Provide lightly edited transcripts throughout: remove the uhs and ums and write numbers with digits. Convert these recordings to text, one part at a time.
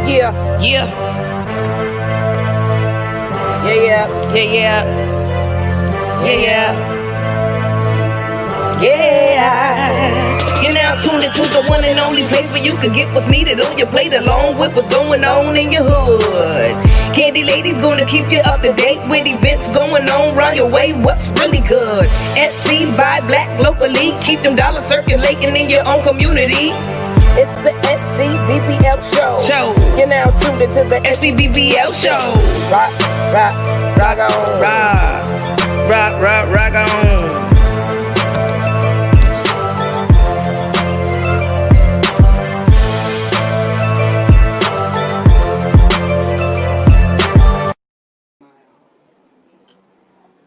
Yeah, yeah, yeah, yeah. Yeah, you're now tuned into the one and only place where you can get what's needed on your plate along with what's going on in your hood. Candy Lady's gonna keep you up to date with events going on around your way. What's really good? SC by Black locally. Keep them dollars circulating in your own community. It's the SCBBL show. You're now tuned into the SCBBL show. Rock, rock on. Rock on.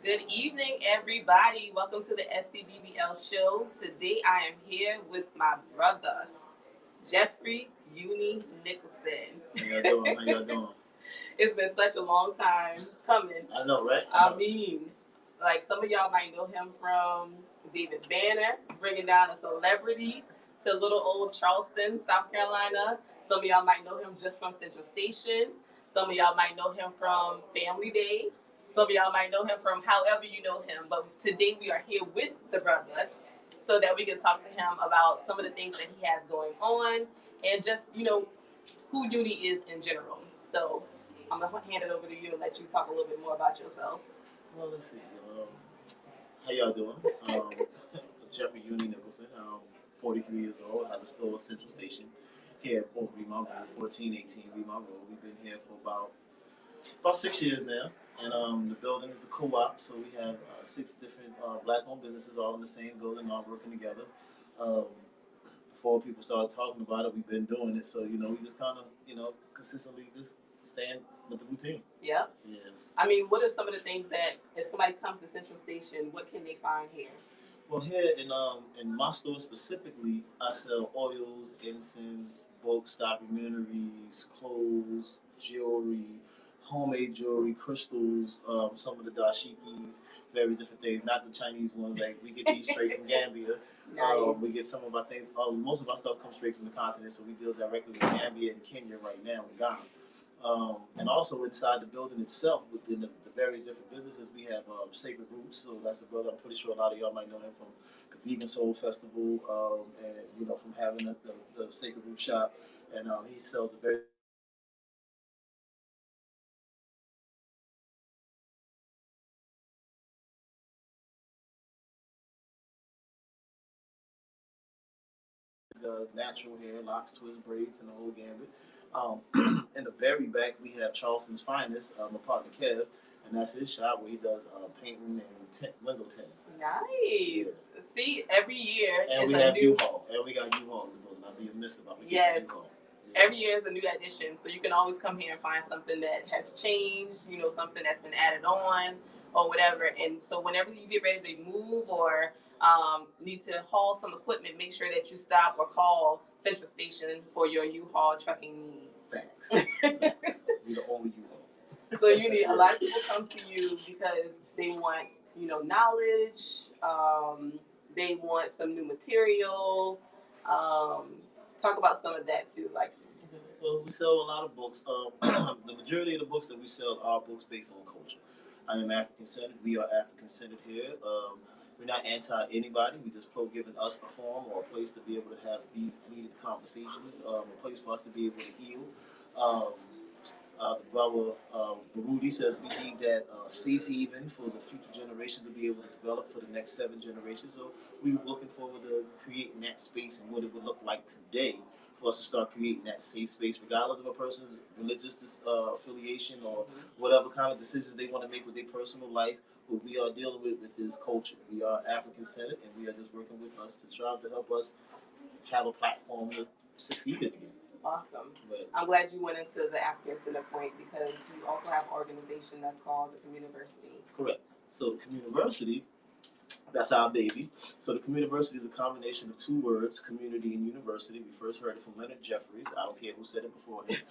Good evening, everybody. Welcome to the SCBBL show. Today I am here with my brother, Jeffrey Uni Nickelson. How y'all doing? It's been such a long time coming. I know, right? I mean, like some of y'all might know him from David Banner, bringing down a celebrity to little old Charleston, South Carolina. Some of y'all might know him just from Central Station. Some of y'all might know him from Family Day. Some of y'all might know him from however you know him. But today we are here with the brother so that we can talk to him about some of the things that he has going on and just, who Uni is in general. So I'm going to hand it over to you and let you talk a little bit more about yourself. Well, let's see. How y'all doing? Jeffrey Uni Nickelson. I'm 43 years old. I have a store at Central Station here at Remount Road, 1418 Remount Road. We've been here for about 6 years now. And the building is a co-op, so we have 6 different black-owned businesses all in the same building, all working together. Before people started talking about it, we've been doing it, so we just kind of consistently just stand with the routine. Yep. Yeah. I mean, what are some of the things that if somebody comes to Central Station, what can they find here? Well, here in my store specifically, I sell oils, incense, books, documentaries, clothes, jewelry, homemade jewelry, crystals, some of the dashikis, very different things. Not the Chinese ones. Like we get these straight from Gambia. Nice. We get some of our things. Most of our stuff comes straight from the continent, so we deal directly with Gambia and Kenya right now in Ghana. And also inside the building itself, within the various different businesses, we have Sacred Roots. So that's the brother. I'm pretty sure a lot of y'all might know him from the Vegan Soul Festival, and from having the Sacred Root shop. And he sells a very does natural hair, locks, twists, braids, and the whole gambit. In the very back, we have Charleston's finest, my partner Kev, and that's his shop where he does painting and window tint. Nice. See, every year and we have U-Haul. And we got U-Haul in the building. I'd be amiss if I forget U-Haul. Yeah. Every year is a new addition, so you can always come here and find something that has changed, something that's been added on or whatever. And so whenever you get ready to move or need to haul some equipment, make sure that you stop or call Central Station for your U-Haul trucking needs. Thanks. Thanks. We're the only U-Haul. So you need a lot of people come to you because they want, knowledge. They want some new material. Talk about some of that too, like. Well, we sell a lot of books. The majority of the books that we sell are books based on culture. I am African-centered. We are African-centered here. We're not anti anybody. We just giving us a forum or a place to be able to have these needed conversations, a place for us to be able to heal. The brother Barudi says we need that safe haven for the future generations to be able to develop for the next 7 generations. So we were looking forward to creating that space and what it would look like today for us to start creating that safe space, regardless of a person's religious affiliation or whatever kind of decisions they want to make with their personal life. What we are dealing with this culture. We are African-centered, and we are just working with us to try to help us have a platform to succeed in again. Awesome. But I'm glad you went into the African-centered point because you also have an organization that's called the Communiversity. Correct. So Communiversity, that's our baby. So the Communiversity is a combination of 2 words, community and university. We first heard it from Leonard Jeffries. I don't care who said it before him.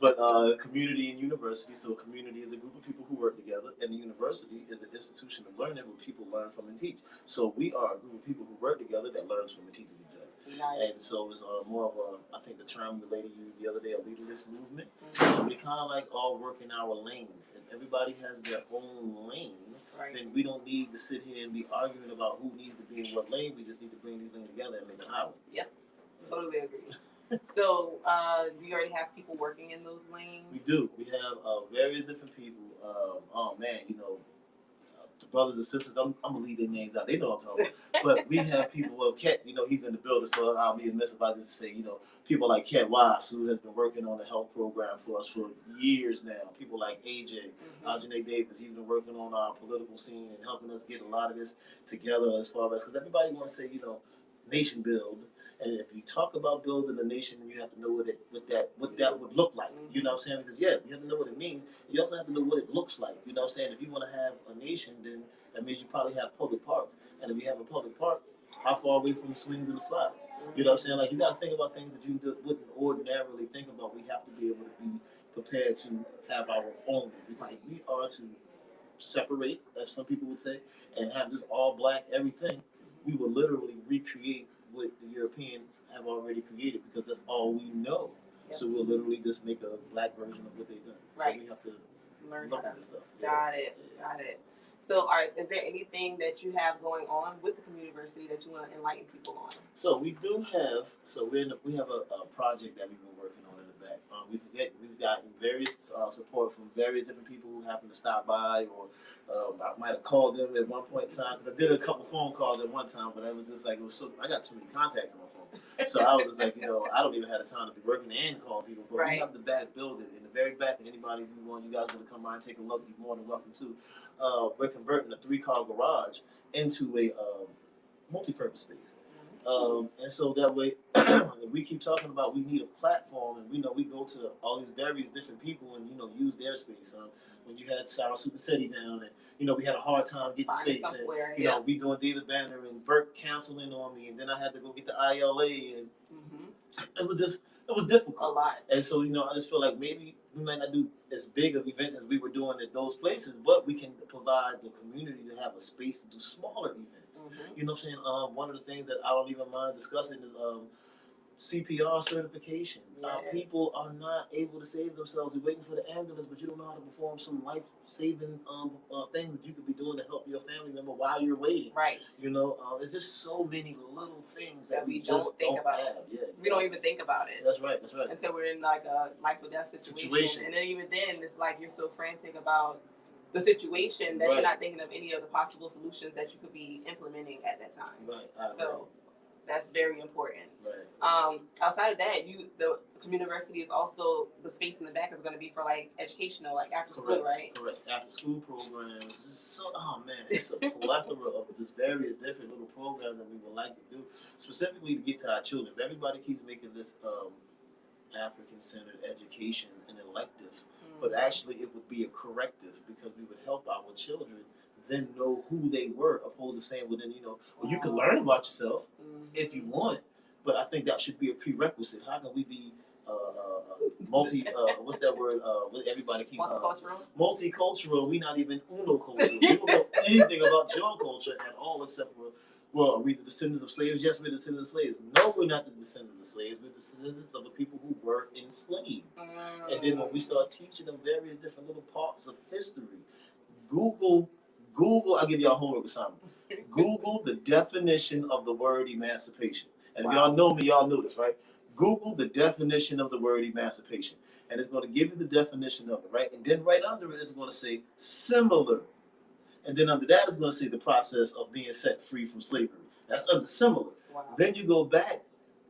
But community and university. So community is a group of people who work together, and the university is an institution of learning where people learn from and teach. So we are a group of people who work together that learns from and teaches each other. Nice. And so it's more of a, I think the term the lady used the other day, a leaderless movement. So we kind of like all work in our lanes. If everybody has their own lane, then we don't need to sit here and be arguing about who needs to be in what lane. We just need to bring these things together and make a highway. Yep, totally agree. So, do you already have people working in those lanes? We do. We have various different people. Oh man, the brothers and sisters. I'm gonna leave their names out. They know what I'm talking about. But we have people. Well, Ket, he's in the building, so I'll be amiss if I just say, people like Ket Wise, who has been working on the health program for us for years now. People like AJ, Ajane Davis. He's been working on our political scene and helping us get a lot of this together as far as, because everybody wants to say, nation build. And if you talk about building a nation, you have to know what that would look like. You know what I'm saying? Because you have to know what it means. You also have to know what it looks like. You know what I'm saying? If you want to have a nation, then that means you probably have public parks. And if you have a public park, how far away from the swings and the slides? You know what I'm saying? Like, you got to think about things that you wouldn't ordinarily think about. We have to be able to be prepared to have our own. Because if we are to separate, as some people would say, and have this all black everything, we will literally recreate what the Europeans have already created, because that's all we know. Yep. So we'll literally just make a black version of what they've done. Right. So we have to look at this stuff. Got it. So, is there anything that you have going on with the Communiversity that you want to enlighten people on? So we do have. We have a project that we've been working on in the back. We've gotten various support from various different people who happen to stop by, or I might have called them at one point in time, because I did a couple phone calls at one time, but I was just like, I got too many contacts on my phone, so I was just like, I don't even have the time to be working and call people. But we have the back building in the very back, and anybody you guys want to come by and take a look, you're more than welcome to. We're converting a 3-car garage into a multi-purpose space. And so that way, we keep talking about we need a platform, and we go to all these various different people and use their space. When you had Sarah Supersetti down, and we had a hard time getting space, and we doing David Banner and Burke canceling on me, and then I had to go get the ILA, and it was difficult. A lot. And so I just feel like maybe we might not do as big of events as we were doing at those places, but we can provide the community to have a space to do smaller events. You know what I'm saying? One of the things that I don't even mind discussing is CPR certification. People are not able to save themselves. They're waiting for the ambulance, but you don't know how to perform some life-saving things that you could be doing to help your family member while you're waiting. Right. It's just so many little things that we just don't think about. Have. Yeah, exactly. We don't even think about it. That's right. Until we're in like a life or death situation. And then even then, it's like you're so frantic about the situation that you're not thinking of any of the possible solutions that you could be implementing at that time. Right. So that's very important. Right. Outside of that, the Communiversity is also, the space in the back is going to be for like educational, like after school, right? Correct. After school programs. It's a plethora of just various different little programs that we would like to do, specifically to get to our children. If everybody keeps making this African-centered education an elective, but actually it would be a corrective, because we would help our children then know who they were, opposed to saying, you can learn about yourself if you want, but I think that should be a prerequisite. How can we be what's that word? What everybody keep multicultural. We not even unocultural. We don't know anything about your culture at all, except for, well, are we the descendants of slaves? Yes, we're the descendants of slaves. No, we're not the descendants of slaves. We're the descendants of the people who were enslaved. And then when we start teaching them various different little parts of history, Google, I'll give y'all homework assignment. Google the definition of the word emancipation. And if y'all know me, y'all know this, right? Google the definition of the word emancipation. And it's going to give you the definition of it, right? And then right under it, it's going to say similar. And then under that, it's going to say the process of being set free from slavery. That's under similar. Wow. Then you go back,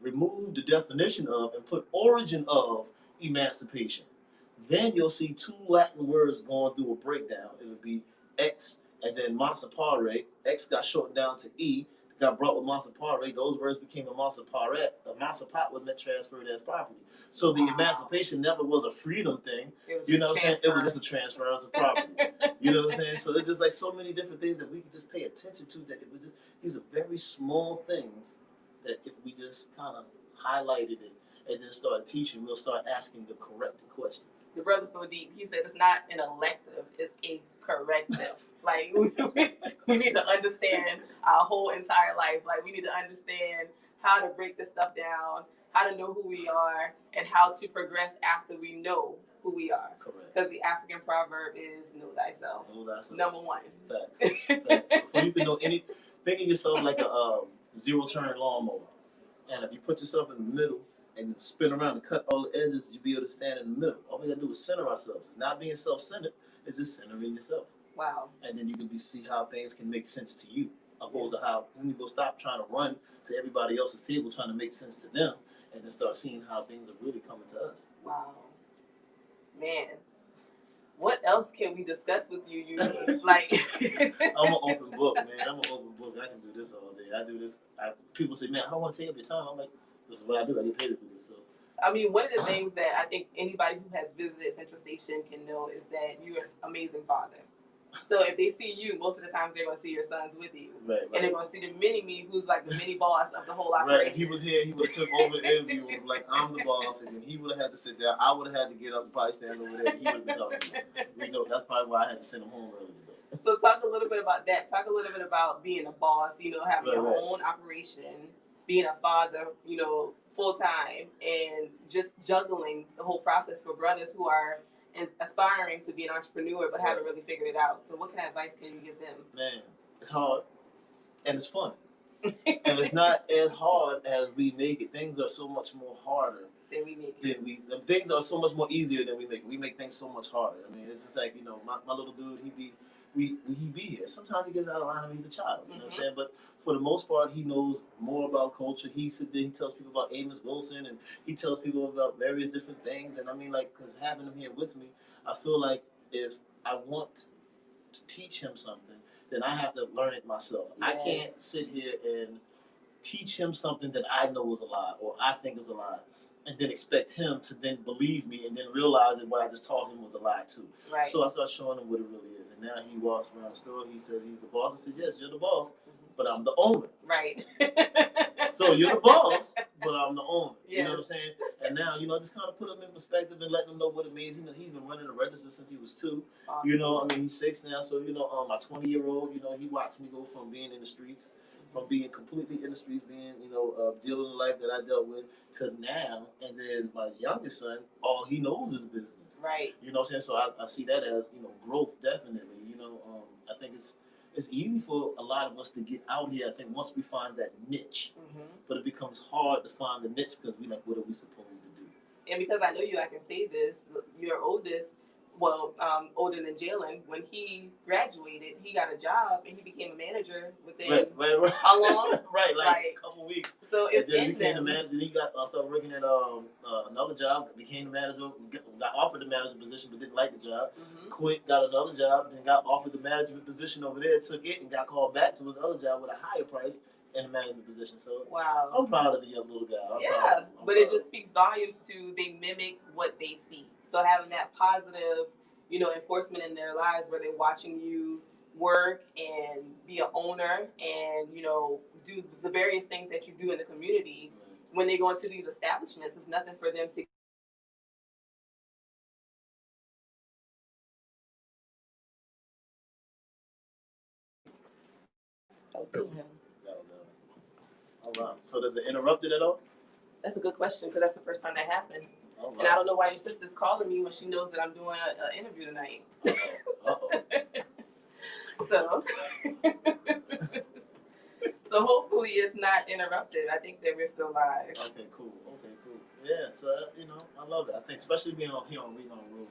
remove the definition of, and put origin of emancipation. Then you'll see 2 Latin words going through a breakdown. It would be X and then emancipare. X got shortened down to E, got brought with emancipare. Those words became emanciparet. Emancipat was transferred as property. So the emancipation never was a freedom thing. You know what I'm saying? It was just a transference of property. You know what I'm saying? So it's just like so many different things that we could just pay attention to, that it was just, these are very small things that if we just kind of highlighted it and then started teaching, we'll start asking the correct questions. The brother's so deep. He said it's not an elective, it's a corrective. Like, we need to understand our whole entire life. Like, we need to understand how to break this stuff down, how to know who we are, and how to progress after we know who we are. Correct. Because the African proverb is know thyself. Know thyself. Number one. Facts. Facts. Before you can know any, think of yourself like a zero-turn lawnmower. And if you put yourself in the middle and spin around and cut all the edges, you'll be able to stand in the middle. All we gotta do is center ourselves. It's not being self-centered, it's just centering yourself. Wow. And then you can see how things can make sense to you. Opposed to how when you go stop trying to run to everybody else's table, trying to make sense to them, and then start seeing how things are really coming to us. Wow. Man. What else can we discuss with you? You like I'm an open book, man. I'm an open book. I can do this all day. I do this. People say, man, I don't want to take up your time. I'm like, this is what I do. I get paid to do this. So. I mean, one of the things that I think anybody who has visited Central Station can know is that you're an amazing father. So if they see you, most of the times they're going to see your sons with you. Right. And they're going to see the mini-me who's like the mini boss of the whole operation. Right. If he was here, he would have took over the interview and like, I'm the boss. And then he would have had to sit down. I would have had to get up and probably stand over there. He would have been talking to me. We know that's probably why I had to send him home early today. So talk a little bit about that. Talk a little bit about being a boss, having your own operation, being a father, full-time, and just juggling the whole process for brothers who are aspiring to be an entrepreneur but haven't really figured it out. So what kind of advice can you give them? Man, it's hard and it's fun. And it's not as hard as we make it. Things are so much more harder than we make it. Things are so much more easier than we make it. We make things so much harder. I mean, it's just like, my little dude, he be here. Sometimes he gets out of line and he's a child, you know what I'm saying? But for the most part, he knows more about culture. He tells people about Amos Wilson, and he tells people about various different things. And I mean, like, because having him here with me, I feel like if I want to teach him something, then I have to learn it myself. Yes. I can't sit here and teach him something that I know is a lie or I think is a lie, and then expect him to then believe me and then realize that what I just taught him was a lie too. Right. So I start showing him what it really is. And now he walks around the store, he says he's the boss. I said, yes, you're the boss, but I'm the owner. Right. So you're the boss, but I'm the owner. Yes. You know what I'm saying? And now, just kind of put him in perspective and letting him know what it means. He's been running the register since he was 2. Awesome. He's 6 now. So, my 20-year-old, he watched me go from being in the streets, from being completely in the streets, being, dealing the life that I dealt with, to now. And then my youngest son, all he knows is business. Right. You know what I'm saying? So I see that as, growth, definitely. I think it's easy for a lot of us to get out here, I think, once we find that niche. Mm-hmm. But it becomes hard to find the niche because we like, what are we supposed to do? And because I know you, I can say this, your oldest, older than Jalen, when he graduated, he got a job and he became a manager within how long? Right, like a couple weeks. So it's and then he became the manager. Then he started working at another job, became the manager, got offered the manager position but didn't like the job. Mm-hmm. Quit, got another job, then got offered the management position over there, took it, and got called back to his other job with a higher price in the management position. So wow, I'm proud of the young little guy. But it just speaks volumes to they mimic what they see. So having that positive, enforcement in their lives where they're watching you work and be an owner and, do the various things that you do in the community. Right. When they go into these establishments, it's nothing for them to That was cool. Oh, wow. So does it interrupt it at all? That's a good question because that's the first time that happened. Oh, wow. And I don't know why your sister's calling me when she knows that I'm doing an interview tonight. Uh-oh. So hopefully it's not interrupted. I think that we're still live. Okay, cool. Yeah, so, I love it. I think especially being here on Remount Road.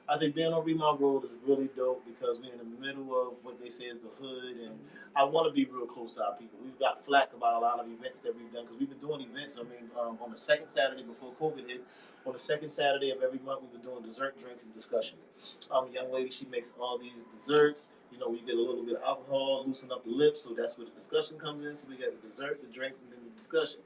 I think being on Remount Road is really dope because we're in the middle of what they say is the hood, and I want to be real close to our people. We've got flack about a lot of events that we've done because we've been doing events. On the second Saturday before COVID hit, on the second Saturday of every month, we've been doing dessert, drinks, and discussions. A young lady, she makes all these desserts. We get a little bit of alcohol, loosen up the lips, so that's where the discussion comes in. So we got the dessert, the drinks, and then the discussion.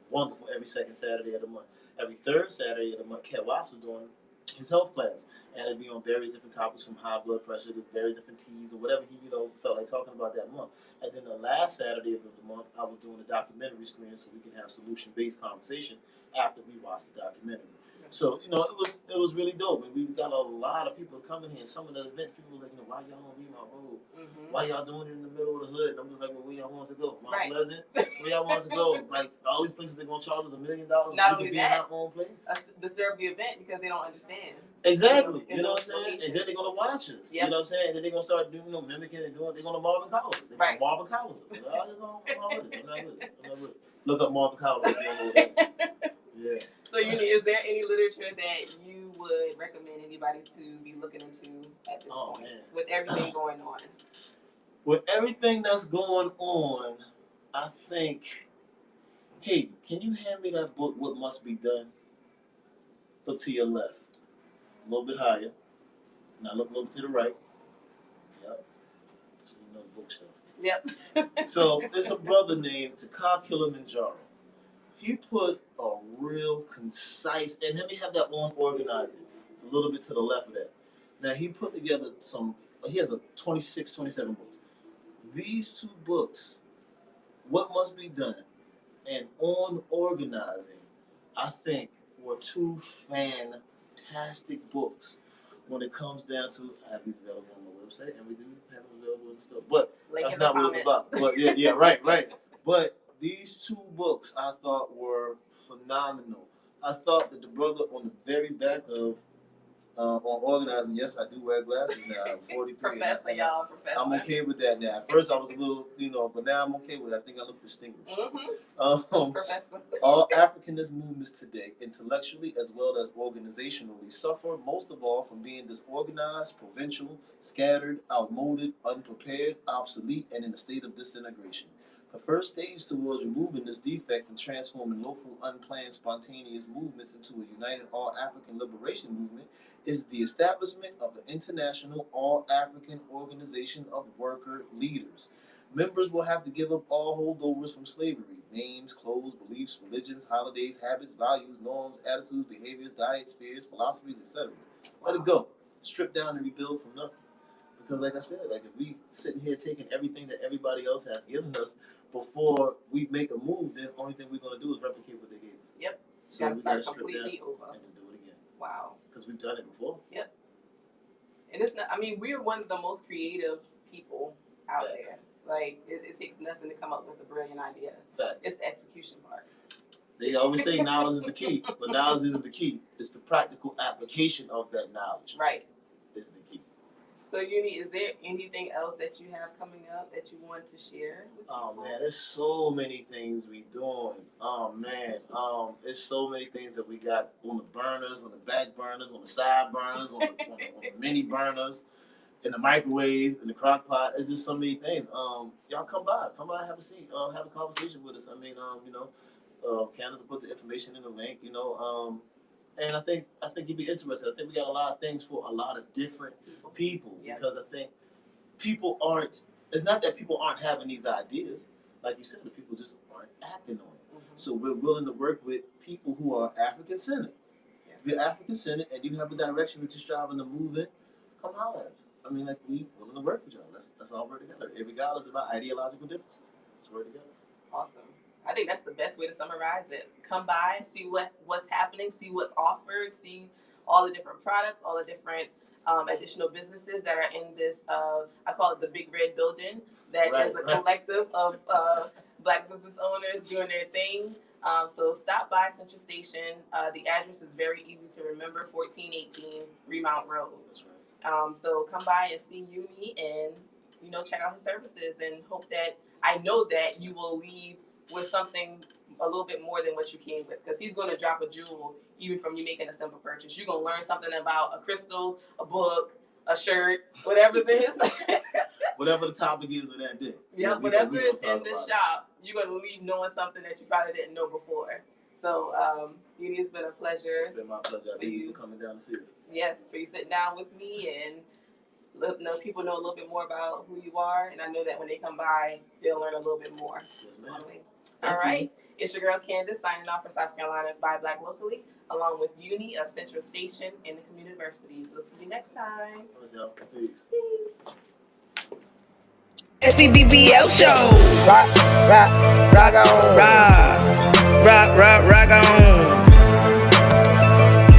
Wonderful every second Saturday of the month. Every third Saturday of the month, Cat Watts was doing his health class, and it'd be on various different topics from high blood pressure to various different teas or whatever he felt like talking about that month. And then the last Saturday of the month, I was doing a documentary screen so we can have solution-based conversation after we watched the documentary. So it It was really dope, and we got a lot of people coming here. Some of the events, people was like, why y'all on Remount Road? Mm-hmm. Why y'all doing it in the middle of the hood? And I'm just like, well, where y'all want us to go? Mount Right. Pleasant? Where y'all want us to go? Like, all these places, they're going to charge us $1 million. Not we only can be that, in our own place. Disturb the event because they don't understand. Exactly. In You know those what I'm saying? locations. And then they're going to watch us. Yep. You know what I'm saying? And then they're going to start doing, mimicking and doing, they're going to Marvin Collins. They're going Right. to Marvin Collins. I'm not with it. Look up Marvin Collins if you don't know that. Yeah. So, is there any literature that you would recommend anybody to be looking into at this point? Man. With everything going on? With everything that's going on, I think, hey, can you hand me that book, What Must Be Done? Look to your left. A little bit higher. Now look a little bit to the right. Yep. So you know the bookshelf. Yep. So there's a brother named Taka Kilimanjaro. He put a real concise, and let me have that one organizing. It's a little bit to the left of that. Now he put together he has 27 books. These 2 books, What Must Be Done and On Organizing, I think were 2 fantastic books when it comes down to, I have these available on my website, and we do have them available and stuff, but Link that's in the not what it's comments. about. But yeah, right. But these 2 books I thought were phenomenal. I thought that the brother on the very back of on Organizing, yes, I do wear glasses now. I'm 43. Professor, y'all, professor. I'm okay with that now. At first I was a little, but now I'm okay with it. I think I look distinguished. Mm-hmm. Professor. All Africanist movements today, intellectually as well as organizationally, suffer most of all from being disorganized, provincial, scattered, outmoded, unprepared, obsolete, and in a state of disintegration. The first stage towards removing this defect and transforming local, unplanned, spontaneous movements into a united all-African liberation movement is the establishment of an international all-African organization of worker leaders. Members will have to give up all holdovers from slavery: names, clothes, beliefs, religions, holidays, habits, values, norms, attitudes, behaviors, diets, fears, philosophies, etc. Let it go. Strip down and rebuild from nothing. Because like I said, if we sitting here taking everything that everybody else has given us before we make a move, then the only thing we're going to do is replicate what they gave us. Yep. So we got to strip completely down over. and just do it again. Wow. Because we've done it before. Yep. And it's not, we're one of the most creative people out there. Like, it takes nothing to come up with a brilliant idea. Facts. It's the execution part. They always say knowledge is the key, but knowledge isn't the key. It's the practical application of that knowledge. Right. Is the key. So, Uni, is there anything else that you have coming up that you want to share with people? Oh man, there's so many things we doing. Oh man, there's so many things that we got on the burners, on the back burners, on the side burners, on the mini burners, in the microwave, in the crock pot. It's just so many things. Y'all come by, have a seat, have a conversation with us. Candace will put the information in the link. And I think you'd be interested. I think we got a lot of things for a lot of different people because I think people aren't. It's not that people aren't having these ideas, like you said. The people just aren't acting on it. Mm-hmm. So we're willing to work with people who are African centered. Yeah. If you're African centered and you have a direction that you're striving to move in, come holler at us. We willing to work with y'all. Let's all work together, regardless of our ideological differences. Let's work together. Awesome. I think that's the best way to summarize it. Come by, see what's happening, see what's offered, see all the different products, all the different additional businesses that are in this, I call it the Big Red Building, that is a collective of Black business owners doing their thing. So stop by Central Station. The address is very easy to remember, 1418 Remount Road. That's right. So come by and see Uni and, check out his services and I know that you will leave with something a little bit more than what you came with, because he's going to drop a jewel even from you making a simple purchase. You're going to learn something about a crystal, a book, a shirt, whatever it is. Whatever the topic is of that day. Yeah, whatever is in the shop, you're going to leave knowing something that you probably didn't know before. So, Uni, it's been a pleasure. It's been my pleasure. Thank you for coming down to see us. Yes, for you sitting down with me and people know a little bit more about who you are, and I know that when they come by, they'll learn a little bit more. Yes, ma'am. All right. It's your girl Candace signing off for South Carolina by Black Locally, along with Uni of Central Station and the Communiversity. We'll see you next time. Peace. Peace. SCBBL show. Rock on. Rock on.